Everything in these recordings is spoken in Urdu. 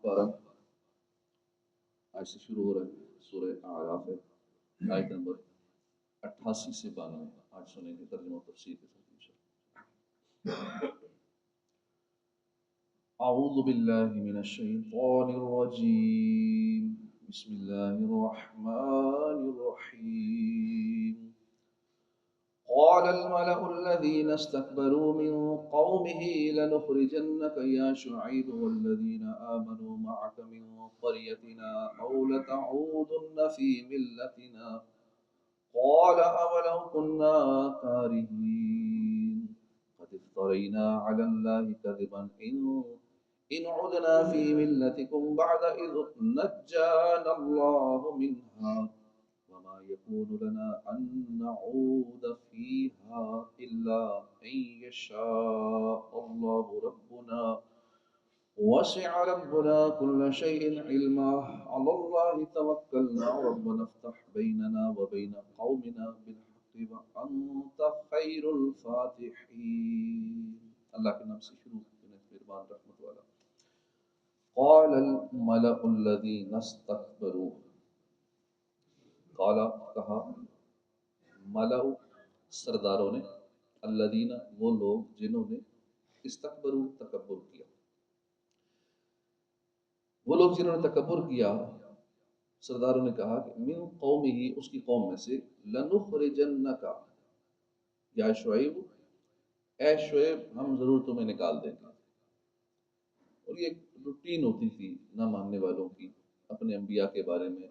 12 آج سے شروع ہو رہا ہے، سورہ اعراف ہے، آیت نمبر 88 سے 92 آج سنیں گے ترجمہ و تفسیر کے ساتھ انشاءاللہ۔ اعوذ باللہ من الشیطان الرجیم، بسم اللہ الرحمن الرحیم۔ قال الملأ الذين استكبروا من قومه لنخرجنك يا شعيب والذين آمنوا معك من قريتنا أو لتعودن في ملتنا قال أولو كنا كارهين قد افترينا على الله كذبا إن عدنا في ملتكم بعد إذ نجانا الله منها وما يكون لنا أن نعود فيها إلا أن يشاء الله ربنا وسع ربنا كل شيء علما على الله توكلنا ربنا افتح بيننا وبين قومنا بالحق وأنت خير الفاتحين۔ اللہ کے نام سے شروع مہربان رحمت والا۔ قال الملأ الذين استكبروا، قالا کہا، ملأ سرداروں نے، الذین وہ لوگ جنہوں نے استکبروا تکبر کیا، وہ لوگ جنہوں نے تکبر کیا، سرداروں نے کہا کہ من قومہ اس کی قوم میں سے، لنخرجنک یا شعیب، اے شعیب ہم ضرور تمہیں نکال دیں گے۔ اور یہ ایک روٹین ہوتی تھی نہ ماننے والوں کی اپنے انبیاء کے بارے میں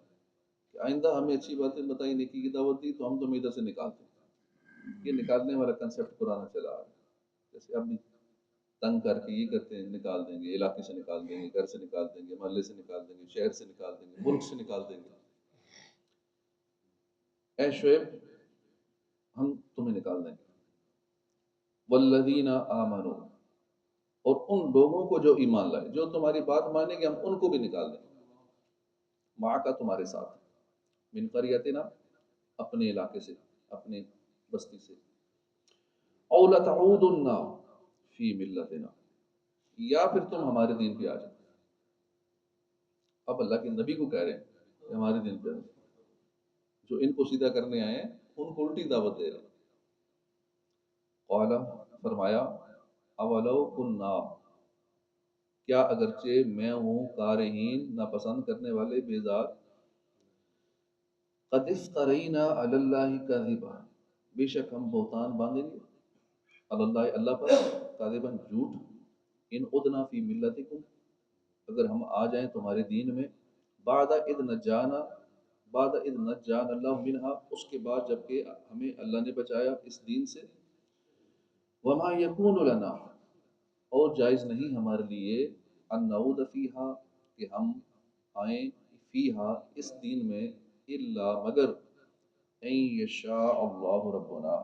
کہ آئندہ ہمیں اچھی باتیں بتائی، نیکی کی دعوت دی تو ہم تمہیں ادھر سے نکالتے ہیں۔ یہ نکالنے والا کنسیپٹ پرانا چلا آ رہا ہے، جیسے اب بھی تنگ کر کے یہ کرتے ہیں، نکال دیں گے، علاقے سے نکال دیں گے، گھر سے نکال دیں گے، محلے سے نکال دیں گے، شہر سے نکال دیں گے، ملک سے نکال دیں گے۔ اے شعیب ہم تمہیں نکال دیں گے، والذین آمنوا اور ان لوگوں کو جو ایمان لائے، جو تمہاری بات مانیں گے ہم ان کو بھی نکال دیں گے، معک تمہارے ساتھ، من قریتنا اپنے علاقے سے، اپنے بستی سے، او لتعودن فی ملتنا یا پھر تم ہمارے دین پہ آ جاؤ۔ اب اللہ کے نبی کو کہہ رہے ہیں کہ ہمارے دین پہ آ جاؤ، جو ان کو سیدھا کرنے آئے ہیں ان کو الٹی دعوت دے رہے ہیں۔ قال فرمایا، اولو کننا کیا اگرچہ میں ہوں کارہین ناپسند کرنے والے، بیزار، قد افترینا علی اللہ کذبا بے شک ہم بہتان باندھیں گے، علی اللہ اللہ پر، کاذبا جھوٹ، ان ادنا فی ملتکم اگر ہم آ جائیں تمہارے دین میں، بعد اذ نجانا اللہ منہا اس کے بعد جبکہ ہمیں اللہ نے بچایا اس دین سے، وما یکون لنا اور جائز نہیں ہمارے لیے، ان نعود فیہا کہ ہم آئیں، فیہا اس دین میں، الا مگر، ان یشاء اللہ ربنا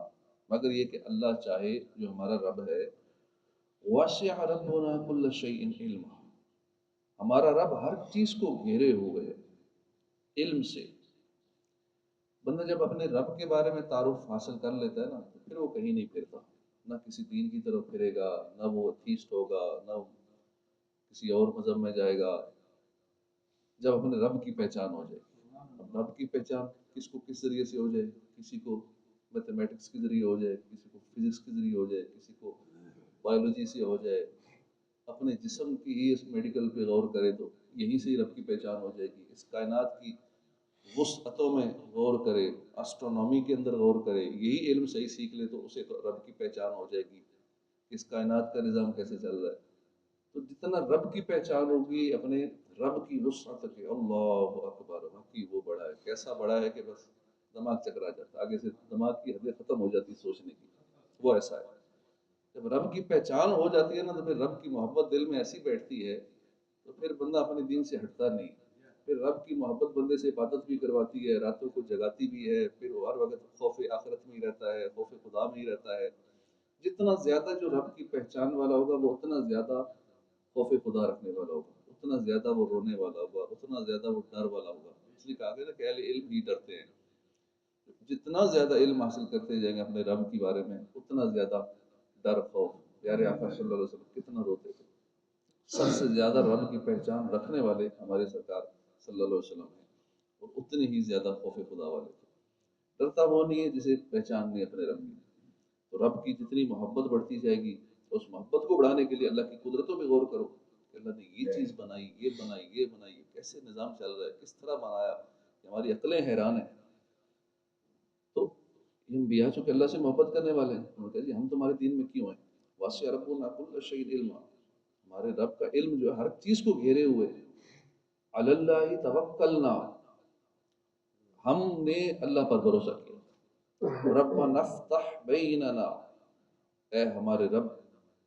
مگر یہ کہ اللہ چاہے جو ہمارا رب ہے، واسع ربنا کل شیء علما ہمارا رب ہر چیز کو گھیرے ہوئے ہے علم سے۔ بندہ جب اپنے رب کے بارے میں تعارف حاصل کر لیتا ہے نا تو پھر وہ کہیں نہیں پھرتا، نہ کسی دین کی طرف پھرے گا، نہ وہ ایتھیسٹ ہوگا، نہ کسی اور مذہب میں جائے گا، جب اپنے رب کی پہچان ہو جائے۔ اب رب کی پہچان کس کو کس ذریعے سے ہو جائے، کسی کو میتھمیٹکس کے ذریعے ہو جائے، کسی کو فزکس کے ذریعے ہو جائے، کسی کو بایولوجی سے ہو جائے، اپنے جسم کی ہی اس میڈیکل پہ غور کرے تو یہیں سے ہی رب کی پہچان ہو جائے گی۔ اس کائنات کی وسعتوں میں غور کرے، اسٹرونومی کے اندر غور کرے، یہی علم صحیح سیکھ لے تو اسے رب کی پہچان ہو جائے گی، اس کائنات کا نظام کیسے چل رہا ہے۔ تو جتنا رب کی پہچان ہوگی اپنے رب کی وسعت کے، اللہ اکبر، واقعی وہ بڑا ہے، کیسا بڑا ہے کہ بس دماغ چکرا جاتا، آگے سے دماغ کی حدیں ختم ہو جاتی سوچنے کی، وہ ایسا ہے۔ جب رب کی پہچان ہو جاتی ہے نا تو پھر رب کی محبت دل میں ایسی بیٹھتی ہے تو پھر بندہ اپنے دین سے ہٹتا نہیں، پھر رب کی محبت بندے سے عبادت بھی کرواتی ہے، راتوں کو جگاتی بھی ہے، پھر وہ ہر وقت خوف آخرت میں ہی رہتا ہے، خوف خدا میں ہی رہتا ہے۔ جتنا زیادہ جو رب کی پہچان والا ہوگا وہ اتنا زیادہ خوف خدا رکھنے والا ہوگا، اتنا زیادہ وہ رونے والا ہوگا، اتنا زیادہ وہ ڈر والا ہوگا۔ اس لیے کہا گیا نا کہ اہل علم ہی ڈرتے ہیں۔ جتنا زیادہ علم حاصل کرتے جائیں گے اپنے رب کے بارے میں اتنا زیادہ ڈر، خوف۔ پیارے آقا صلی اللہ علیہ وسلم کتنا روتے تھے، سب سے زیادہ رب کی پہچان رکھنے والے ہمارے سرکار صلی اللہ علیہ وسلم ہیں، اور اتنے ہی زیادہ خوف خدا والے تھے۔ ڈرتا وہ نہیں ہے جسے پہچان نہیں اپنے رب کی۔ تو رب کی جتنی محبت بڑھتی جائے گی، اس محبت کو بڑھانے کے لیے اللہ کی قدرتوں پہ غور کرو کہ اللہ نے یہ چیز بنائی، یہ بنائی، یہ بنائی، کیسے نظام چل رہا ہے، کس طرح بنایا کہ ہماری عقلیں حیران ہیں۔ تو یہ انبیاء چونکہ اللہ سے محبت کرنے والے ہیں، انہوں نے کہا جی ہم تمہارے دین میں کیوں ہیں؟ واسع ربنا کل شیء علما، ہمارے رب کا علم جو ہے ہر چیز کو گھیرے ہوئے ہے۔ علی اللہ توکلنا، ہم نے اللہ پر بھروسہ کیا۔ ربنا افتح بیننا، اے ہمارے رب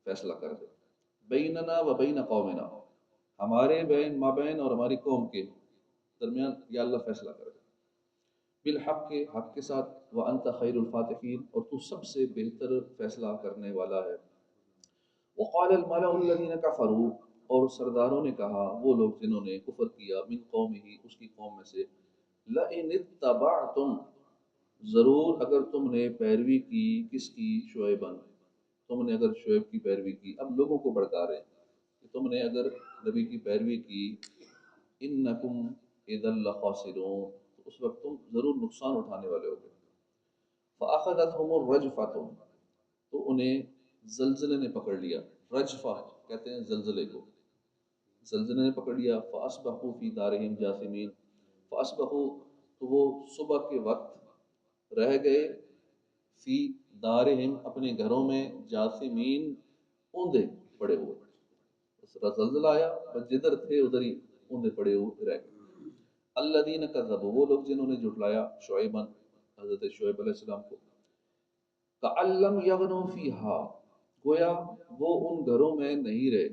فیصلہ کر دے، بیننا و بین قومنا، ہمارے بین مابین اور ہماری قوم کے درمیان یا اللہ فیصلہ کر دے، بالحق کے حق کے ساتھ، وانت خیر الفاتحین، اور تو سب سے بہتر فیصلہ کرنے والا ہے۔ وقال الملأ الذین کفروا، اور سرداروں نے کہا، وہ لوگ جنہوں نے کفر کیا، من قومہ، اس کی قوم میں سے، لئن اتبعتم، ضرور اگر تم نے پیروی کی، کس کی؟ شعیباً، تم نے اگر شعیب کی پیروی کی، اب لوگوں کو بھڑکا رہے ہیں کہ تم نے اگر نبی کی پیروی کی، انکم اذا لخاسرون، تو اس وقت تم ضرور نقصان اٹھانے والے ہوگے۔ فاخذتهم الرجفۃ، تو انہیں زلزلے نے پکڑ لیا، رجفہ کہتے ہیں زلزلے کو، زلزلے نے پکڑ لیا، فاصبحوا فی دارہم جاثمین، فاصبحوا، تو وہ صبح کے وقت رہ گئے، فی دارہم، اپنے گھروں میں، جاثمین، اوندے پڑے ہوئے، اس طرح زلزلہ آیا بس جدھر تھے ادھر ہی اوندے پڑے ہوئے رہ گئے۔ الذین کذبوا، وہ لوگ جنہوں نے جھٹلایا شعیباً، حضرت شعیب علیہ السلام کو، کأن لم یغنوا فیہا، گویا وہ ان گھروں میں نہیں رہے۔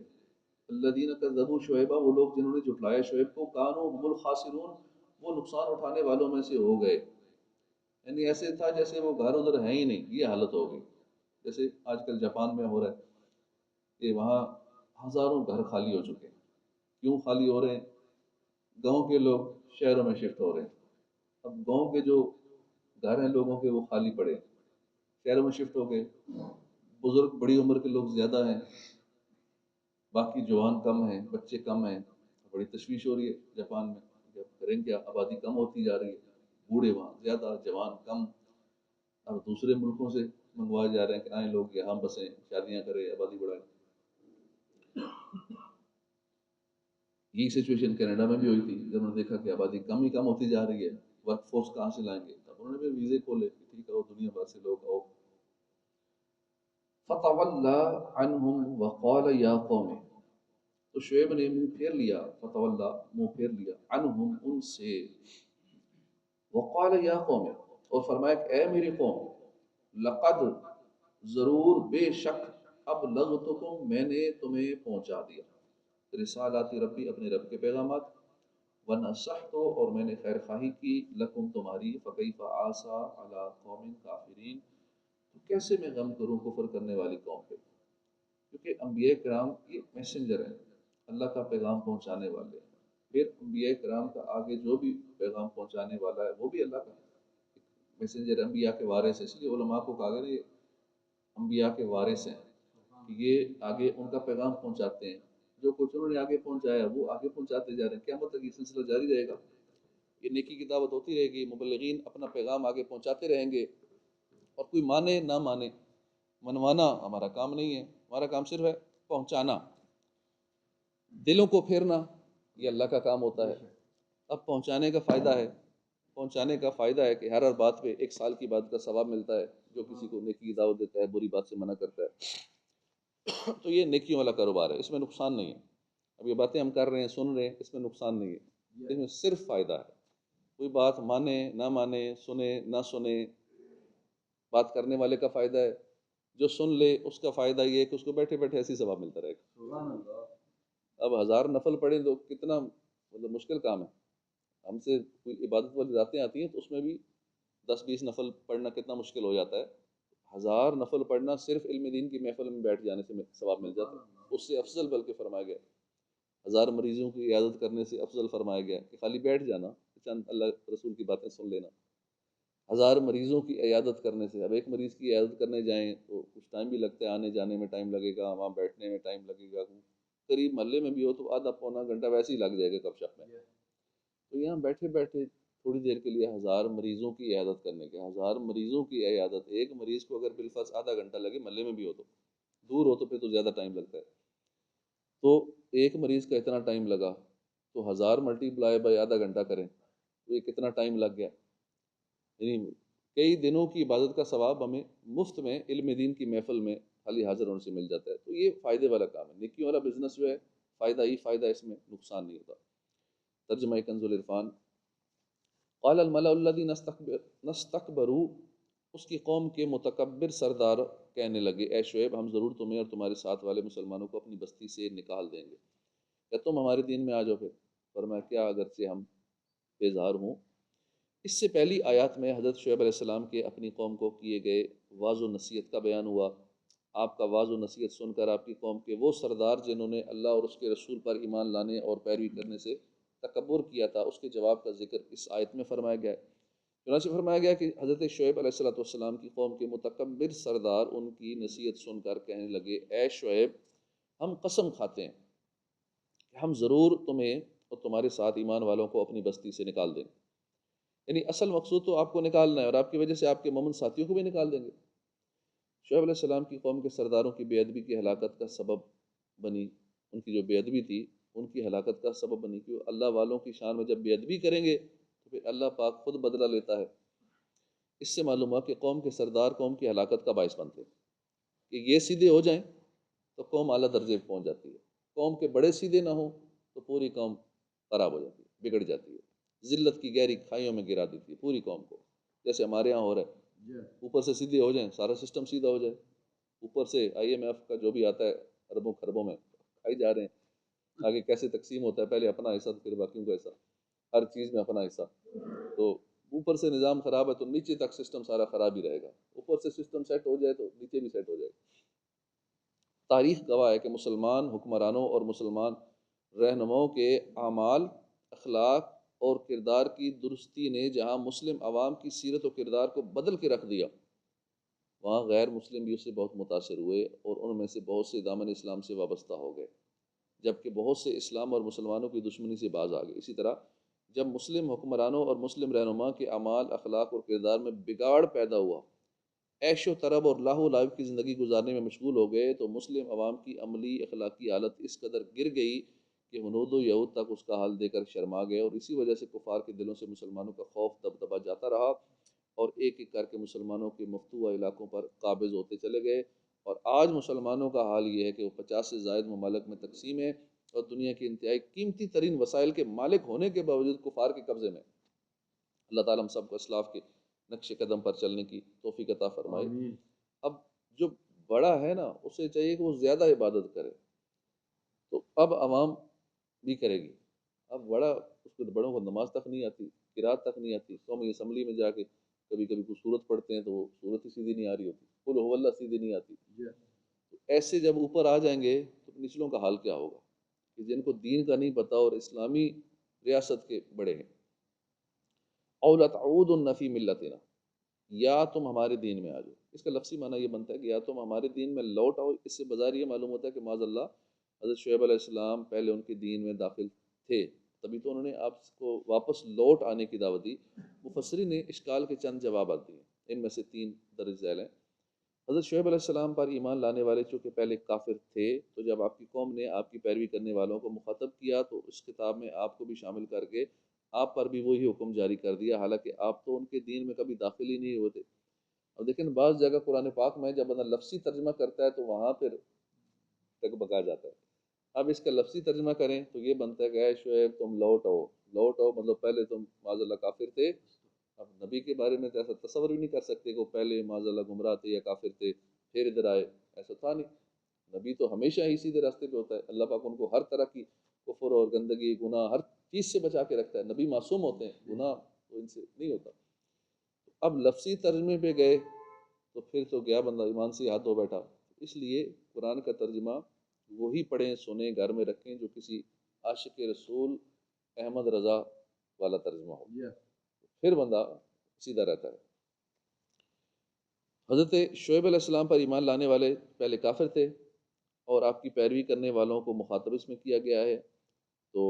الذین کذبوا شعیبا، وہ لوگ جنہوں نے جھٹلایا شعیب کو، کانوا هم الخاسرون، وہ نقصان اٹھانے والوں میں سے ہو گئے۔ یعنی ایسے تھا جیسے وہ گھر ادھر ہے ہی نہیں، یہ حالت ہو گئی۔ جیسے آج کل جاپان میں ہو رہا ہے کہ وہاں ہزاروں گھر خالی ہو چکے ہیں۔ کیوں خالی ہو رہے ہیں؟ گاؤں کے لوگ شہروں میں شفٹ ہو رہے ہیں، اب گاؤں کے جو گھر ہیں لوگوں کے وہ خالی پڑے ہیں، شہروں میں شفٹ ہو گئے، بزرگ بڑی عمر کے لوگ زیادہ ہیں، باقی جوان کم ہیں، بچے کم ہیں۔ بڑی تشویش ہو رہی ہے جاپان میں کہ اب کریں کیا، آبادی کم ہوتی جا رہی ہے، بوڑھے وہاں زیادہ، جوان کم۔ اب دوسرے ملکوں سے منگوائے جا رہے ہیں کہ آئیں لوگ یہاں بسیں، شادیاں کریں، آبادی بڑھائیں۔ یہی سچویشن کینیڈا میں بھی ہوئی تھی، جب انہوں نے دیکھا کہ آبادی کم ہی کم ہوتی جا رہی ہے، ورک فورس کہاں سے لائیں گے، تب انہوں نے بھی ویزے کھولے کہ ٹھیک ہے وہ دنیا بھر سے لوگ آؤ۔ فتولی عنہم وقال یا قوم، تو شعیب نے منہ پھیر لیا، فتولی منہ پھیر لیا، عنہم ان سے، وقال یا قوم، اور فرمایا کہ اے میری قوم، لقد، ضرور، بے شک، ابلغتکم، میں نے تمہیں پہنچا دیا، رسالات ربی، اپنے رب کے پیغامات، ونصحت، اور میں نے خیر خواہی کی، لکم، تمہاری، فکیف آسا علی قوم کافرین، تو کیسے میں غم کروں کفر کرنے والی قوم پہ، کیونکہ انبیاء کرام یہ میسنجر ہیں، اللہ کا پیغام پہنچانے والے ہیں۔ پھر انبیاء کرام کا آگے جو بھی پیغام پہنچانے والا ہے وہ بھی اللہ کا میسنجر، انبیاء کے وارث ہے، اس لیے علماء کو کہا گیا یہ انبیاء کے وارث ہیں کہ یہ آگے ان کا پیغام پہنچاتے ہیں، جو کچھ انہوں نے آگے پہنچایا وہ آگے پہنچاتے جا رہے ہیں، قیامت تک یہ سلسلہ جاری رہے گا، یہ نیکی کی دعوت ہوتی رہے گی، مبلغین اپنا پیغام آگے پہنچاتے رہیں گے، اور کوئی مانے نہ مانے، منوانا ہمارا کام نہیں ہے، ہمارا کام صرف ہے پہنچانا، دلوں کو پھیرنا یہ اللہ کا کام ہوتا ہے۔ اب پہنچانے کا فائدہ ہے، پہنچانے کا فائدہ ہے کہ ہر بات پہ 1 سال کی بات کا ثواب ملتا ہے، جو کسی کو نیکی کی دعوت دیتا ہے، بری بات سے منع کرتا ہے، تو یہ نیکیوں والا کاروبار ہے، اس میں نقصان نہیں ہے۔ اب یہ باتیں ہم کر رہے ہیں، سن رہے ہیں، اس میں نقصان نہیں ہے، اس میں صرف فائدہ ہے۔ کوئی بات مانے نہ مانے، سنے نہ سنے، بات کرنے والے کا فائدہ ہے، جو سن لے اس کا فائدہ یہ ہے کہ اس کو بیٹھے بیٹھے ایسی ثواب ملتا رہے گا۔ اب 1000 نفل پڑھیں تو کتنا مطلب مشکل کام ہے، ہم سے کوئی عبادت والی راتیں آتی ہیں تو اس میں بھی 10-20 نفل پڑھنا کتنا مشکل ہو جاتا ہے، 1000 نفل پڑھنا صرف علم دین کی محفل میں بیٹھ جانے سے ثواب مل جاتا ہے، اس سے افضل بلکہ فرمایا گیا 1000 مریضوں کی عیادت کرنے سے افضل فرمایا گیا کہ خالی بیٹھ جانا، چند اللہ رسول کی باتیں سن لینا، 1000 مریضوں کی عیادت کرنے سے، اب ایک مریض کی عیادت کرنے جائیں تو کچھ ٹائم بھی لگتا ہے، آنے جانے میں ٹائم لگے گا، وہاں بیٹھنے میں ٹائم لگے گا، قریب محلے میں بھی ہو تو آدھا پونا گھنٹہ ویسے ہی لگ جائے گا گپ شپ میں. تو یہاں بیٹھے بیٹھے تھوڑی دیر کے لیے 1000 مریضوں کی عیادت کرنے کے، 1000 مریضوں کی عیادت، ایک مریض کو اگر بالفرض آدھا گھنٹہ لگے، محلے میں بھی ہو تو، دور ہو تو پھر تو زیادہ ٹائم لگتا ہے. تو ایک مریض کا اتنا ٹائم لگا تو 1000 ملٹی پلائی بائی آدھا گھنٹہ کریں تو یہ کتنا ٹائم لگ گیا. یعنی کئی دنوں کی عبادت کا ثواب ہمیں مفت میں علم دین کی محفل میں حالی حاضر ہونے سے مل جاتا ہے. تو یہ فائدے والا کام ہے، نیکی والا بزنس جو ہے فائدہ ہی فائدہ، اس میں نقصان نہیں ہوتا. ترجمہ کنز العرفان. قال الملأ الذین استکبروا، اس کی قوم کے متکبر سردار کہنے لگے، اے شعیب ہم ضرور تمہیں اور تمہارے ساتھ والے مسلمانوں کو اپنی بستی سے نکال دیں گے، یا تم ہمارے دین میں آ جاؤ. پھر فرمایا کیا اگرچہ ہم بیزار ہوں. اس سے پہلی آیات میں حضرت شعیب علیہ السلام کے اپنی قوم کو کیے گئے واعظ و نصیحت کا بیان ہوا. آپ کا واعظ و نصیحت سن کر آپ کی قوم کے وہ سردار جنہوں نے اللہ اور اس کے رسول پر ایمان لانے اور پیروی کرنے سے تکبر کیا تھا، اس کے جواب کا ذکر اس آیت میں فرمایا گیا ہے. چنانچہ فرمایا گیا کہ حضرت شعیب علیہ السلام کی قوم کے متکبر سردار ان کی نصیحت سن کر کہنے لگے، اے شعیب ہم قسم کھاتے ہیں کہ ہم ضرور تمہیں اور تمہارے ساتھ ایمان والوں کو اپنی بستی سے نکال دیں گے. یعنی اصل مقصود تو آپ کو نکالنا ہے، اور آپ کی وجہ سے آپ کے مومن ساتھیوں کو بھی نکال دیں گے. شعیب علیہ السلام کی قوم کے سرداروں کی بے ادبی کی ہلاکت کا سبب بنی، ان کی جو بے ادبی تھی ان کی ہلاکت کا سبب بنی، کہ اللہ والوں کی شان میں جب بے ادبی کریں گے تو پھر اللہ پاک خود بدلہ لیتا ہے. اس سے معلوم ہوا کہ قوم کے سردار قوم کی ہلاکت کا باعث بنتے ہیں. کہ یہ سیدھے ہو جائیں تو قوم اعلیٰ درجے پہ پہنچ جاتی ہے، قوم کے بڑے سیدھے نہ ہوں تو پوری قوم خراب ہو جاتی ہے، بگڑ جاتی ہے، ذلت کی گہری کھائیوں میں گرا دیتی ہے پوری قوم کو. جیسے ہمارے یہاں ہو رہا ہے، اوپر سے سیدھے ہو جائیں سارا سسٹم سیدھا ہو جائے، اوپر سے IMF کا جو بھی آتا ہے اربوں خربوں میں کھائی جا رہے ہیں. آگے کیسے تقسیم ہوتا ہے، پہلے اپنا حصہ پھر باقیوں کا حصہ، ہر چیز میں اپنا حصہ. تو اوپر سے نظام خراب ہے تو نیچے تک سسٹم سارا خراب ہی رہے گا، اوپر سے سسٹم سیٹ ہو جائے تو نیچے بھی سیٹ ہو جائے گا. تاریخ گواہ ہے کہ مسلمان حکمرانوں اور مسلمان رہنماؤں کے اعمال، اخلاق اور کردار کی درستی نے جہاں مسلم عوام کی سیرت و کردار کو بدل کے رکھ دیا، وہاں غیر مسلم بھی اس سے بہت متاثر ہوئے اور ان میں سے بہت سے دامن اسلام سے وابستہ ہو گئے، جبکہ بہت سے اسلام اور مسلمانوں کی دشمنی سے باز آ گئے. اسی طرح جب مسلم حکمرانوں اور مسلم رہنما کے اعمال، اخلاق اور کردار میں بگاڑ پیدا ہوا، عیش و طرب اور لاہ و لعب کی زندگی گزارنے میں مشغول ہو گئے، تو مسلم عوام کی عملی اخلاقی حالت اس قدر گر گئی کہ ہنود و یہود تک اس کا حال دے کر شرما گئے، اور اسی وجہ سے کفار کے دلوں سے مسلمانوں کا خوف دبدبا جاتا رہا، اور ایک ایک کر کے مسلمانوں کے مفتوحہ علاقوں پر قابض ہوتے چلے گئے. اور آج مسلمانوں کا حال یہ ہے کہ وہ 50 سے زائد ممالک میں تقسیم ہے، اور دنیا کی انتہائی قیمتی ترین وسائل کے مالک ہونے کے باوجود کفار کے قبضے میں. اللہ تعالیٰ ہم سب کو اسلاف کے نقش قدم پر چلنے کی توفیق عطا فرمائے. اب جو بڑا ہے نا اسے چاہیے کہ وہ زیادہ عبادت کرے، تو اب عوام بھی کرے گی. اب بڑا اس کو بڑوں کو نماز تک نہیں آتی، قرات تک نہیں آتی، قومی اسمبلی میں جا کے کبھی کبھی کوئی صورت پڑھتے ہیں تو وہ صورت ہی سیدھی نہیں آ رہی ہوتی، قل هو اللہ سیدھی نہیں آتی. تو ایسے جب اوپر آ جائیں گے تو نچلوں کا حال کیا ہوگا، کہ جن کو دین کا نہیں پتہ اور اسلامی ریاست کے بڑے ہیں. اَوْ لَتَعُودُنَّ فِي مِلَّتِنَا، یا تم ہمارے دین میں آ جاؤ. اس کا لفظی معنی یہ بنتا ہے کہ یا تم ہمارے دین میں لوٹ آؤ. اس سے بظاہر یہ معلوم ہوتا ہے کہ معاذ اللہ حضرت شعیب علیہ السلام پہلے ان کے دین میں داخل تھے، تبھی تو انہوں نے آپ کو واپس لوٹ آنے کی دعوت دی. مفسرین نے اشکال کے چند جوابات دیے، ان میں سے 3 درج ذیل ہیں. حضرت شعیب علیہ السلام پر ایمان لانے والے چونکہ پہلے کافر تھے، تو جب آپ کی قوم نے آپ کی پیروی کرنے والوں کو مخاطب کیا تو اس کتاب میں آپ کو بھی شامل کر کے آپ پر بھی وہی حکم جاری کر دیا، حالانکہ آپ تو ان کے دین میں کبھی داخل ہی نہیں ہوتے. اب لیکن بعض جگہ قرآن پاک میں جب بندہ لفظی ترجمہ کرتا ہے تو وہاں پھر تک بکا جاتا ہے. اب اس کا لفظی ترجمہ کریں تو یہ بنتا ہے کہ اے شعیب تم لوٹ آؤ. لوٹ آؤ مطلب پہلے تم معاذ اللہ کافر تھے. اب نبی کے بارے میں تو ایسا تصور بھی نہیں کر سکتے کہ وہ پہلے معاذ اللہ گمراہ تھے یا کافر تھے پھر ادھر آئے، ایسا تھا نہیں. نبی تو ہمیشہ ہی سیدھے راستے پہ ہوتا ہے، اللہ پاک ان کو ہر طرح کی کفر اور گندگی گناہ ہر چیز سے بچا کے رکھتا ہے. نبی معصوم ہوتے ہیں، گناہ تو ان سے نہیں ہوتا. اب لفظی ترجمے پہ گئے تو پھر تو گیا بندہ ایمان سے ہاتھ دھو بیٹھا. اس لیے قرآن کا ترجمہ وہی پڑھیں سنیں گھر میں رکھیں جو کسی عاشق رسول احمد رضا والا ترجمہ ہو، پھر بندہ سیدھا رہتا ہے. حضرت شعیب علیہ السلام پر ایمان لانے والے پہلے کافر تھے، اور آپ کی پیروی کرنے والوں کو مخاطب اس میں کیا گیا ہے، تو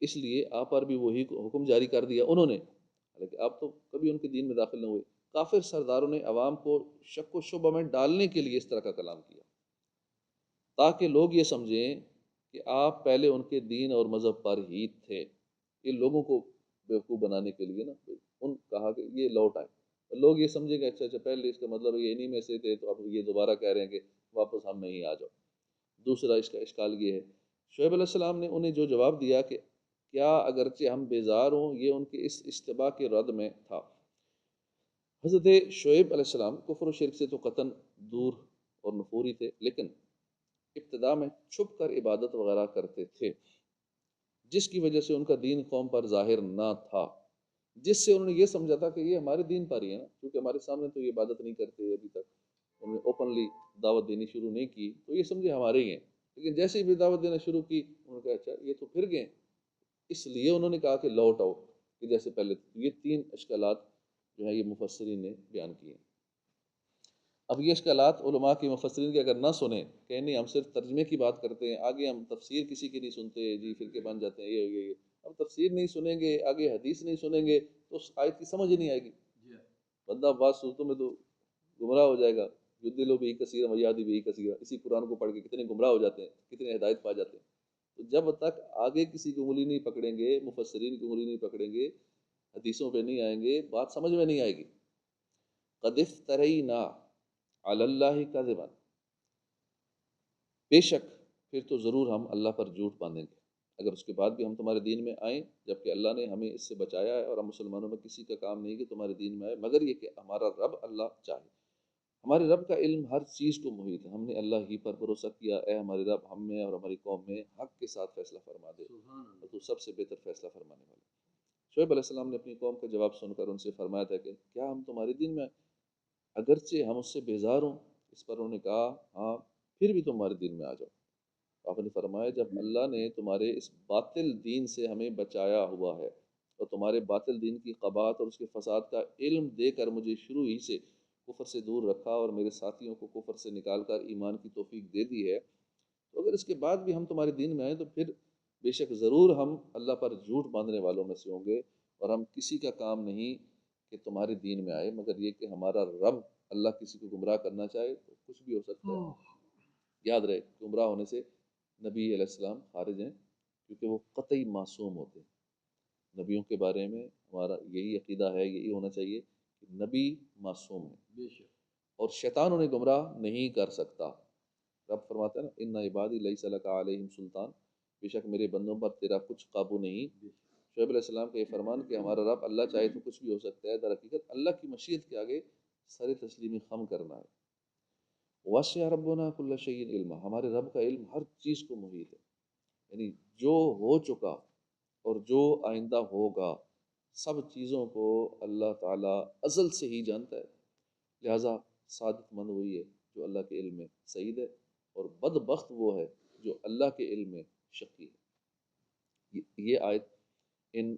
اس لیے آپ پر بھی وہی حکم جاری کر دیا انہوں نے، حالانکہ آپ تو کبھی ان کے دین میں داخل نہ ہوئے۔ کافر سرداروں نے عوام کو شک و شبہ میں ڈالنے کے لیے اس طرح کا کلام کیا، تاکہ لوگ یہ سمجھیں کہ آپ پہلے ان کے دین اور مذہب پر ہی تھے۔ یہ لوگوں کو بیوقوف بنانے کے لیے نا ان کہا کہ یہ لوٹ آئے، لوگ یہ سمجھیں کہ اچھا پہلے اس کا مطلب یہ انہی میں سے تھے، تو اب یہ دوبارہ کہہ رہے ہیں کہ واپس ہم میں ہی آ جاؤ۔ دوسرا اس کا اشکال یہ ہے، شعیب علیہ السلام نے انہیں جو جواب دیا کہ کیا اگرچہ ہم بیزار ہوں، یہ ان کے اس اشتباہ کے رد میں تھا۔ حضرت شعیب علیہ السلام کفر و شرک سے تو قطعاً دور اور نفوری تھے، لیکن ابتدا میں چھپ کر عبادت وغیرہ کرتے تھے، جس کی وجہ سے ان کا دین قوم پر ظاہر نہ تھا، جس سے انہوں نے یہ سمجھا تھا کہ یہ ہمارے دین پر ہی ہے نا، کیونکہ ہمارے سامنے تو یہ عبادت نہیں کرتے ابھی تک، انہوں نے اوپنلی دعوت دینی شروع نہیں کی، تو یہ سمجھے ہمارے ہی ہیں، لیکن جیسے ہی بھی دعوت دینا شروع کی انہوں نے کہا اچھا یہ تو پھر گئے، اس لیے انہوں نے کہا کہ لوٹ آؤ کہ جیسے پہلے تھے۔ یہ تین اشکالات جو ہیں یہ مفسرین نے بیان کیے ہیں۔ اب یہ اشکالات علماء کی مفسرین کے اگر نہ سنیں کہ نہیں ہم صرف ترجمے کی بات کرتے ہیں، آگے ہم تفسیر کسی کی نہیں سنتے، جی فرقے بن جاتے ہیں، یہ اب تفسیر نہیں سنیں گے، آگے حدیث نہیں سنیں گے تو اس آیت کی سمجھ ہی نہیں آئے گی، بندہ بعض صورتوں میں تو گمراہ ہو جائے گا۔ یدلو بھی کثیر ویہدی بھی کثیر، اسی قرآن کو پڑھ کے کتنے گمراہ ہو جاتے ہیں، کتنے ہدایت پا جاتے ہیں۔ تو جب تک آگے کسی کی انگلی نہیں پکڑیں گے، مفسرین کی انگلی نہیں پکڑیں گے، حدیثوں پہ نہیں آئیں گے، بات سمجھ میں نہیں آئے گی۔ قد افترینا علی اللہ کذبا، بے شک پھر تو ضرور ہم اللہ پر جھوٹ باندھیں گے اگر اس کے بعد بھی ہم تمہارے دین میں آئیں، جبکہ اللہ نے ہمیں اس سے بچایا ہے، اور ہم مسلمانوں میں کسی کا کام نہیں کہ تمہارے دین میں آئے مگر یہ کہ ہمارا رب اللہ چاہے۔ ہمارے رب کا علم ہر چیز کو محیط ہے، ہم نے اللہ ہی پر بھروسہ کیا، اے ہمارے رب ہم میں اور ہماری قوم میں حق کے ساتھ فیصلہ فرما دے، اور تو سب سے بہتر فیصلہ فرمانے والا۔ شعیب علیہ السلام نے اپنی قوم کا جواب سن کر ان سے فرمایا تھا کہ کیا ہم تمہارے دین میں اگرچہ ہم اس سے بیزار ہوں؟ اس پر انہوں نے کہا ہاں پھر بھی تمہارے دین میں آ جاؤ۔ آپ نے فرمایا جب اللہ نے تمہارے اس باطل دین سے ہمیں بچایا ہوا ہے اور تمہارے باطل دین کی قباحت اور اس کے فساد کا علم دے کر مجھے شروع ہی سے کفر سے دور رکھا اور میرے ساتھیوں کو کفر سے نکال کر ایمان کی توفیق دے دی ہے، تو اگر اس کے بعد بھی ہم تمہارے دین میں آئیں تو پھر بے شک ضرور ہم اللہ پر جھوٹ باندھنے والوں میں سے ہوں گے، اور ہم کسی کا کام نہیں کہ تمہارے دین میں آئے مگر یہ کہ ہمارا رب اللہ کسی کو گمراہ کرنا چاہے تو کچھ بھی ہو سکتا ہے۔ یاد رہے گمراہ ہونے سے نبی علیہ السلام خارج ہیں، کیونکہ وہ قطعی معصوم ہوتے ہیں۔ نبیوں کے بارے میں ہمارا یہی عقیدہ ہے، یہی ہونا چاہیے کہ نبی معصوم ہے اور شیطان انہیں گمراہ نہیں کر سکتا۔ رب فرماتا ہے نا ان عبادی لیس لک علیہم سلطان، بے شک میرے بندوں پر تیرا کچھ قابو نہیں۔ شعیب علیہ السلام کا یہ فرمان کہ ہمارا رب اللہ چاہے تو کچھ بھی ہو سکتا ہے، در حقیقت اللہ کی مشیت کے آگے سر تسلیمی خم کرنا ہے۔ وسع ربنا کل شیء علما، ہمارے رب کا علم ہر چیز کو محیط ہے، یعنی جو ہو چکا اور جو آئندہ ہوگا سب چیزوں کو اللہ تعالیٰ ازل سے ہی جانتا ہے۔ لہٰذا سعادت مند وہی ہے جو اللہ کے علم میں سعید ہے، اور بدبخت وہ ہے جو اللہ کے علم میں شقی ہے۔ یہ آیت ان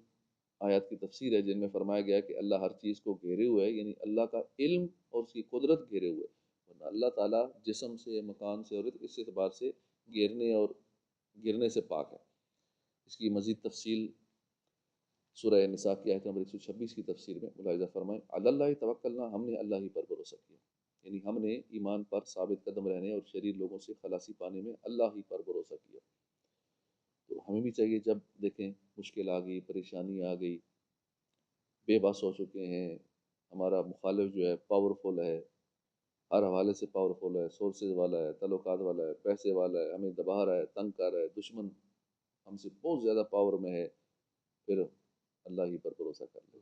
آیات کی تفسیر ہے جن میں فرمایا گیا ہے کہ اللہ ہر چیز کو گھیرے ہوئے ہے، یعنی اللہ کا علم اور اس کی قدرت گھیرے ہوئے ہے، ورنہ اللہ تعالیٰ جسم سے، مکان سے اور اس اعتبار سے گھیرنے اور گرنے سے پاک ہے۔ اس کی مزید تفصیل سورہ نساء کی آیت نمبر 126 کی تفسیر میں ملاحظہ فرمائیں، علی اللہ توکلنا، ہم نے اللہ ہی پر بھروسہ کیا، یعنی ہم نے ایمان پر ثابت قدم رہنے اور شریر لوگوں سے خلاصی پانے میں اللہ ہی پر بھروسہ کیا۔ تو ہمیں بھی چاہیے جب دیکھیں مشکل آ گئی، پریشانی آ گئی، بے بس ہو چکے ہیں، ہمارا مخالف جو ہے پاورفل ہے، ہر حوالے سے پاورفل ہے، سورسز والا ہے، تعلقات والا ہے، پیسے والا ہے، ہمیں دبا رہا ہے، تنگ کر رہا ہے، دشمن ہم سے بہت زیادہ پاور میں ہے، پھر اللہ ہی پر بھروسہ کر لے،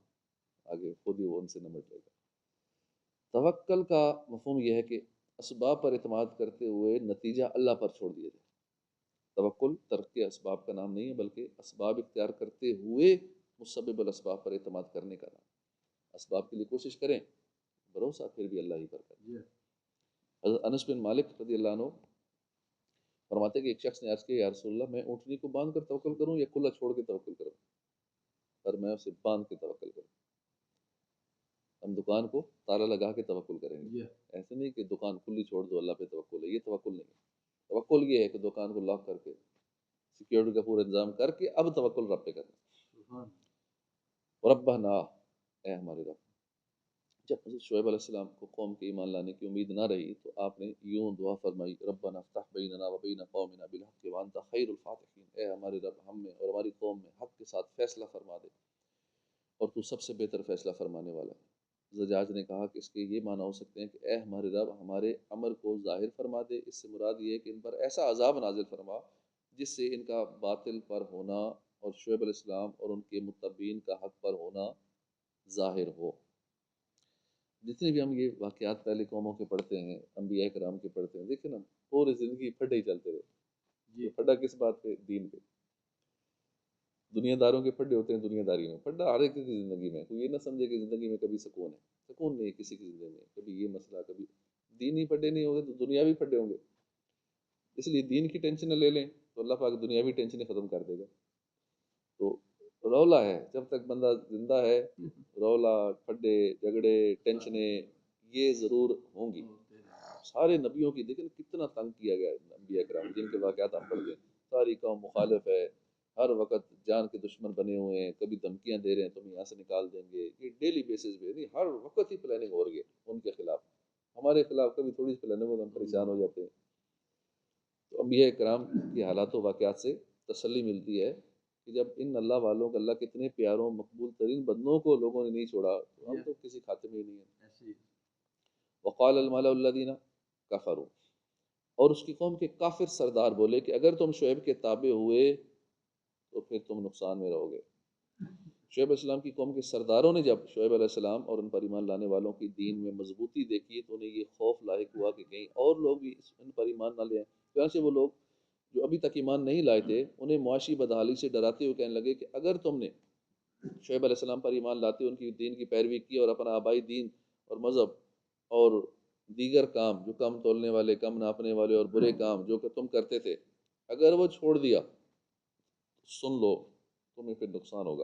آگے خود ہی وہ ان سے نمٹ لے گا۔ توکل کا مفہوم یہ ہے کہ اسباب پر اعتماد کرتے ہوئے نتیجہ اللہ پر چھوڑ دیا جائے۔ توکل ترک اسباب کا نام نہیں ہے، بلکہ اسباب اختیار کرتے ہوئے مسبب الاسباب پر اعتماد کرنے کا نام۔ اسباب کے لیے کوشش کریں، بھروسہ پھر بھی اللہ ہی پر کریں۔ حضرت انس بن مالک رضی اللہ عنہ فرماتے ہیں کہ ایک شخص نے عرض کیا یا رسول اللہ، میں اونٹنی کو باندھ کر توکل کروں یا کھلا چھوڑ کے توکل کروں؟ پر میں اسے باندھ کے توکل کروں۔ ہم دکان کو تالا لگا کے توکل کریں گے، ایسے نہیں کہ دکان کھلی چھوڑ دو اللہ پہ توکل ہے، یہ توکل نہیں ہے۔ توکل یہ ہے کہ دکان کو لاک کر کے سیکیورٹی کا پورا انتظام کر کے اب توکل رب پہ کرنا. ربنا، اے ہمارے رب. جب حضرت شعیب علیہ السلام کو قوم کے ایمان لانے کی امید نہ رہی تو آپ نے یوں دعا فرمائی، ربنا افتح بیننا و بین قومنا بالحق وانت خیر الفاتحین. اے ہمارے رب، ہم میں اور ہماری قوم میں حق کے ساتھ فیصلہ فرما دے اور تو سب سے بہتر فیصلہ فرمانے والا ہے. زجاج نے کہا کہ اس کے یہ معنی ہو سکتے ہیں کہ اے ہمارے رب، ہمارے امر کو ظاہر فرما دے. اس سے مراد یہ ہے کہ ان پر ایسا عذاب نازل فرما جس سے ان کا باطل پر ہونا اور شعیب علیہ السلام اور ان کے متبعین کا حق پر ہونا ظاہر ہو. جتنے بھی ہم یہ واقعات پہلے قوموں کے پڑھتے ہیں، انبیاء کرام کے پڑھتے ہیں، دیکھیں نا پوری زندگی پھڈے ہی چلتے رہے. پھڈا کس بات پہ؟ دین پہ. دنیا داروں کے پھڈے ہوتے ہیں دنیا داری میں. پھڈا ہر ایک کی زندگی میں. کوئی یہ نہ سمجھے کہ زندگی میں کبھی سکون ہے. سکون نہیں ہے کسی کی زندگی میں. کبھی یہ مسئلہ، کبھی دینی پھڈے نہیں ہوں گے تو دنیاوی پھڈے ہوں گے. اس لیے دین کی ٹینشن لے لیں تو اللہ پاک دنیاوی ٹینشنیں ختم کر دے گا. تو رولا ہے جب تک بندہ زندہ ہے، رولا، پھڈے، جھگڑے، ٹینشنیں یہ ضرور ہوں گی. سارے نبیوں کی دیکھیں کتنا تنگ کیا گیا ہے انبیاء کرام جن کے واقعات ہم پڑھتے ہیں. ساری قوم مخالف ہے، ہر وقت جان کے دشمن بنے ہوئے ہیں، کبھی دھمکیاں دے رہے ہیں تم یہاں سے نکال دیں گے. یہ ڈیلی بیسس پہ نہیں، ہر وقت ہی پلاننگ ہو رہی ہے ان کے خلاف. ہمارے خلاف کبھی تھوڑی سی پلاننگ ہو تو ہم پریشان ہو جاتے ہیں. تو انبیاء کرام کی حالات و واقعات سے تسلی ملتی ہے کہ جب ان اللہ والوں کو، اللہ کے اتنے پیاروں مقبول ترین بندوں کو لوگوں نے نہیں چھوڑا تو ہم تو کسی خاتمے ہی نہیں ہیں. وقال الملأ الذین کفروا، اور اس کی قوم کے کافر سردار بولے کہ اگر تم شعیب کے تابع ہوئے تو پھر تم نقصان میں رہو گے. شعیب علیہ السلام کی قوم کے سرداروں نے جب شعیب علیہ السلام اور ان پر ایمان لانے والوں کی دین میں مضبوطی دیکھی تو انہیں یہ خوف لاحق ہوا کہ کہیں اور لوگ بھی ان پر ایمان نہ لیں. چنانچہ وہ لوگ جو ابھی تک ایمان نہیں لائے تھے انہیں معاشی بدحالی سے ڈراتے ہوئے کہنے لگے کہ اگر تم نے شعیب علیہ السلام پر ایمان لاتے ان کی دین کی پیروی کی اور اپنا آبائی دین اور مذہب اور دیگر کام جو کم تولنے والے، کم ناپنے والے اور برے کام جو کہ تم کرتے تھے، اگر وہ چھوڑ دیا سن لو تمہیں پھر نقصان ہوگا.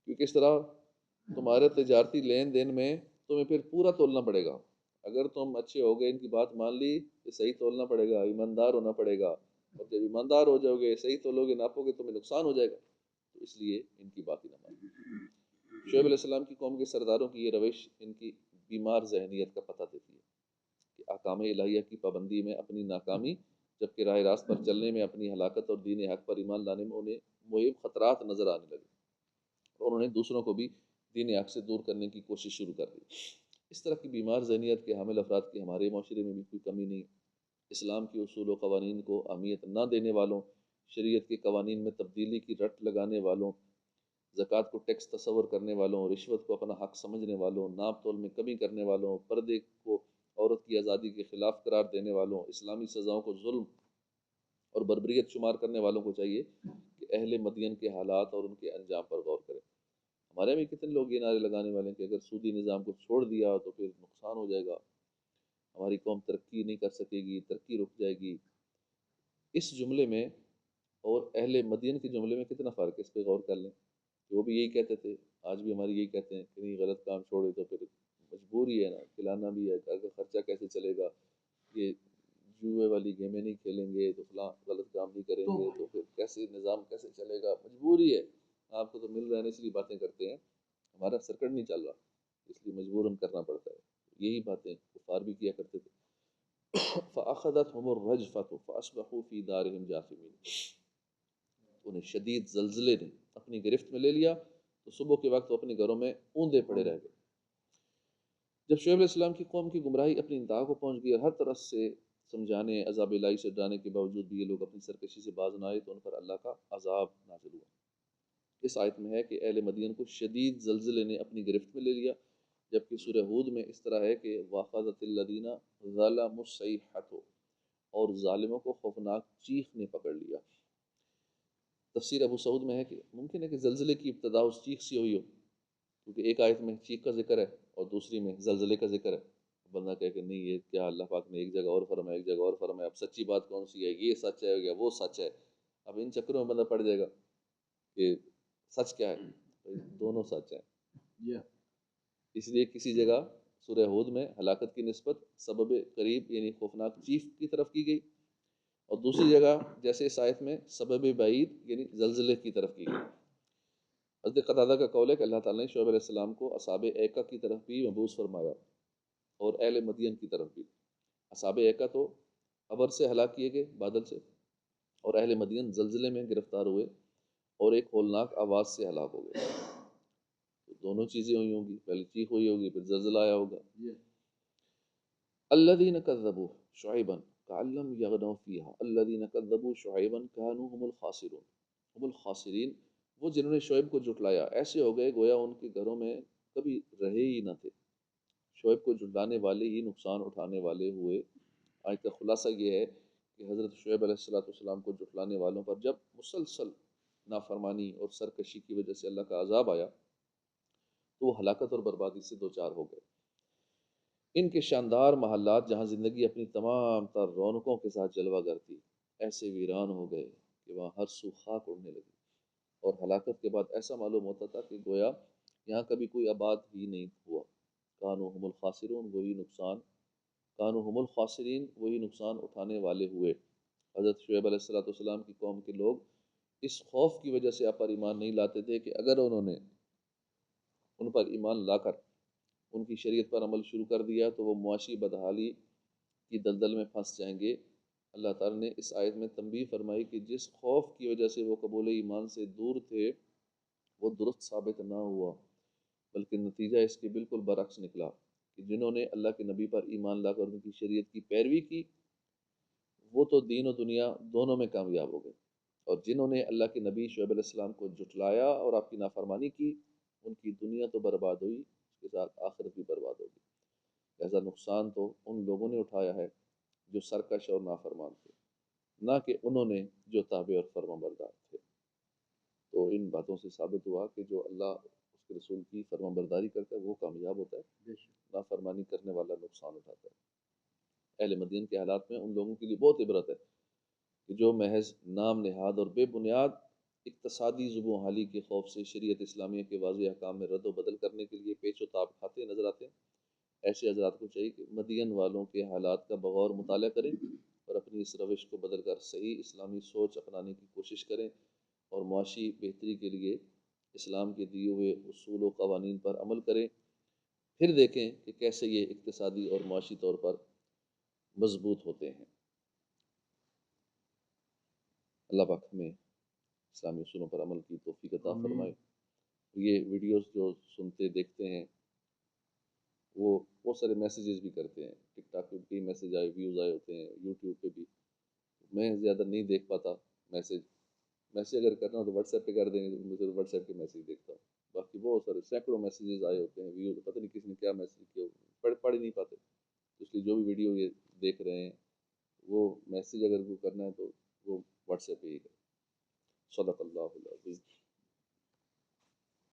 کیونکہ اس طرح تمہارے تجارتی لین دین میں تمہیں پھر پورا تولنا پڑے گا. اگر تم اچھے ہو گئے، ان کی بات مان لی تو صحیح تولنا پڑے گا، ایماندار ہونا پڑے گا. اور جب ایماندار ہو جاؤ گے، صحیح تولو گے، ناپو گے، تمہیں نقصان ہو جائے گا. تو اس لیے ان کی بات ہی نہ مانو. شعیب علیہ السلام کی قوم کے سرداروں کی یہ روش ان کی بیمار ذہنیت کا پتہ دیتی ہے کہ احکام الہیہ کی پابندی میں اپنی ناکامی، جبکہ راہ راست پر چلنے میں اپنی ہلاکت اور دین حق پر ایمان لانے میں انہیں مہم خطرات نظر آنے لگے اور انہوں نے دوسروں کو بھی دین حق سے دور کرنے کی کوشش شروع کر دی. اس طرح کی بیمار ذہنیت کے حامل افراد کی ہمارے معاشرے میں بھی کوئی کمی نہیں. اسلام کے اصول و قوانین کو اہمیت نہ دینے والوں، شریعت کے قوانین میں تبدیلی کی رٹ لگانے والوں، زکوٰۃ کو ٹیکس تصور کرنے والوں، رشوت کو اپنا حق سمجھنے والوں، ناپ تول میں کمی کرنے والوں، پردے کو عورت کی آزادی کے خلاف قرار دینے والوں، اسلامی سزاؤں کو ظلم اور بربریت شمار کرنے والوں کو چاہیے کہ اہل مدین کے حالات اور ان کے انجام پر غور کریں. ہمارے میں کتنے لوگ یہ نعرے لگانے والے ہیں کہ اگر سودی نظام کو چھوڑ دیا تو پھر نقصان ہو جائے گا، ہماری قوم ترقی نہیں کر سکے گی، ترقی رک جائے گی. اس جملے میں اور اہل مدین کے جملے میں کتنا فرق ہے، اس پہ غور کر لیں. وہ بھی یہی کہتے تھے، آج بھی ہماری یہی کہتے ہیں کہ نہیں غلط کام چھوڑے تو پھر مجبوری ہے نا، کھلانا بھی ہے، گھر کا خرچہ کیسے چلے گا، یہ جوئے والی گیمیں نہیں کھیلیں گے تو فلاں غلط کام نہیں کریں گے تو پھر کیسے نظام کیسے چلے گا، مجبوری ہے. آپ کو تو مل رہا ہے اس لیے باتیں کرتے ہیں، ہمارا سرکٹ نہیں چل رہا اس لیے مجبوراً کرنا پڑتا ہے. یہی باتیں کفار بھی کیا کرتے تھے. فَأَخَذَتْهُمُ الرَّجْفَةُ فَأَصْبَحُوا فِي دَارِهِمْ جَاثِمِينَ، انہیں شدید زلزلے نے اپنی گرفت میں لے لیا تو صبح کے وقت وہ اپنے گھروں میں اوندے پڑے رہ گئے. جب شعیب علیہ السلام کی قوم کی گمراہی اپنی انتہا کو پہنچ گئی اور ہر طرح سے سمجھانے، عذاب الہی سے ڈرانے کے باوجود بھی یہ لوگ اپنی سرکشی سے باز نہ آئے تو ان پر اللہ کا عذاب نازل ہوا. اس آیت میں ہے کہ اہل مدین کو شدید زلزلے نے اپنی گرفت میں لے لیا، جبکہ سورہ ہود میں اس طرح ہے کہ وَأَخَذَتِ الَّذِينَ ظَلَمُوا الصَّيْحَةُ، اور ظالموں کو خوفناک چیخ نے پکڑ لیا. تفسیر ابو سعود میں ہے کہ ممکن ہے کہ زلزلے کی ابتدا اس چیخ سے ہوئی ہو، کیونکہ ایک آیت میں چیخ کا ذکر ہے اور دوسری میں زلزلے کا ذکر ہے. بندہ کہے کہ نہیں یہ کیا، اللہ پاک نے ایک جگہ اور فرمایا، ایک جگہ اور فرمایا، اب سچی بات کون سی ہے، یہ سچ ہے یا وہ سچ ہے. اب ان چکروں میں بندہ پڑ جائے گا کہ سچ کیا ہے، دونوں سچ ہیں. اس لیے کسی جگہ سورہ ہود میں ہلاکت کی نسبت سبب قریب یعنی خوفناک چیخ کی طرف کی گئی، اور دوسری جگہ جیسے اس آیت میں سبب بعید یعنی زلزلے کی طرف کی گئی۔ حضرت قتادہ کا قول ہے کہ اللہ تعالیٰ نے شعیب علیہ السلام کو اصحاب ایکا کی طرف بھی مبعوث فرمایا اور اہل مدین کی طرف بھی۔ اصحاب ایکا تو ابر سے ہلاک کیے گئے بادل سے، اور اہل مدین زلزلے میں گرفتار ہوئے اور ایک ہولناک آواز سے ہلاک ہو گئے۔ تو دونوں چیزیں ہوئی ہوں گی، پہلے چیخ ہوئی ہوگی پھر زلزلہ آیا ہوگا۔ الذین کذبوا شعیبا کأن لم یغنوا فیہا الذین کذبوا شعیبا کانوا هم الخاسرون۔ هم الخاسرین وہ جنہوں نے شعیب کو جھٹلایا ایسے ہو گئے گویا ان کے گھروں میں کبھی رہے ہی نہ تھے۔ شعیب کو جھٹلانے والے ہی نقصان اٹھانے والے ہوئے۔ آج کا خلاصہ یہ ہے کہ حضرت شعیب علیہ السلام کو جھٹلانے والوں پر جب مسلسل نافرمانی اور سرکشی کی وجہ سے اللہ کا عذاب آیا تو وہ ہلاکت اور بربادی سے دوچار ہو گئے۔ ان کے شاندار محلات جہاں زندگی اپنی تمام تر رونقوں کے ساتھ جلوہ گر تھی ایسے ویران ہو گئے کہ وہاں ہر سو خاک اڑنے لگی، اور ہلاکت کے بعد ایسا معلوم ہوتا تھا کہ گویا یہاں کبھی کوئی آباد ہی نہیں ہوا۔ کانوا هم الخاسرون وہی نقصان، کانوا هم الخاسرین وہی نقصان اٹھانے والے ہوئے۔ حضرت شعیب علیہ السلام کی قوم کے لوگ اس خوف کی وجہ سے آپ پر ایمان نہیں لاتے تھے کہ اگر انہوں نے ان پر ایمان لا کر ان کی شریعت پر عمل شروع کر دیا تو وہ معاشی بدحالی کی دلدل میں پھنس جائیں گے۔ اللہ تعالیٰ نے اس آیت میں تنبیہ فرمائی کہ جس خوف کی وجہ سے وہ قبول ایمان سے دور تھے وہ درست ثابت نہ ہوا، بلکہ نتیجہ اس کے بالکل برعکس نکلا کہ جنہوں نے اللہ کے نبی پر ایمان لا کر ان کی شریعت کی پیروی کی وہ تو دین و دنیا دونوں میں کامیاب ہو گئے، اور جنہوں نے اللہ کے نبی شعیب علیہ السلام کو جھٹلایا اور آپ کی نافرمانی کی ان کی دنیا تو برباد ہوئی، اس کے ساتھ آخرت بھی برباد ہوگی۔ لہذا نقصان تو ان لوگوں نے اٹھایا ہے جو سرکش اور نافرمان تھے، نہ کہ انہوں نے جو تابع اور فرما بردار تھے۔ تو ان باتوں سے ثابت ہوا کہ جو اللہ اس کے رسول کی فرما برداری کرتا ہے وہ کامیاب ہوتا ہے، نافرمانی کرنے والا نقصان اٹھاتا ہے۔ اہل مدین کے حالات میں ان لوگوں کے لیے بہت عبرت ہے کہ جو محض نام نہاد اور بے بنیاد اقتصادی زبوں حالی کے خوف سے شریعت اسلامیہ کے واضح احکام میں رد و بدل کرنے کے لیے پیچ و تاب کھاتے نظر آتے ہیں۔ ایسے حضرات کو چاہیے کہ مدین والوں کے حالات کا بغور مطالعہ کریں اور اپنی اس روش کو بدل کر صحیح اسلامی سوچ اپنانے کی کوشش کریں اور معاشی بہتری کے لیے اسلام کے دیے ہوئے اصول و قوانین پر عمل کریں، پھر دیکھیں کہ کیسے یہ اقتصادی اور معاشی طور پر مضبوط ہوتے ہیں۔ اللہ پاک ہمیں اسلامی اصولوں پر عمل کی توفیق عطا فرمائے۔ یہ ویڈیوز جو سنتے دیکھتے ہیں وہ بہت سارے میسیجز بھی کرتے ہیں، ٹک ٹاک پہ بھی میسیج آئے ویوز آئے ہوتے ہیں، یوٹیوب پہ بھی۔ میں زیادہ نہیں دیکھ پاتا میسیج اگر کرنا ہو تو واٹس ایپ پہ کر دیں گے، مجھے واٹس ایپ کے میسیج دیکھتا ہوں، باقی بہت سارے سینکڑوں میسیجز آئے ہوتے ہیں ویوز، پتہ نہیں کس نے کیا میسیج کیا، پڑھ ہی نہیں پاتے۔ اس لیے جو بھی ویڈیو یہ دیکھ رہے ہیں وہ میسیج اگر کو کرنا ہے تو وہ واٹس ایپ پہ ہی کریں۔ صدق اللہ العظیم۔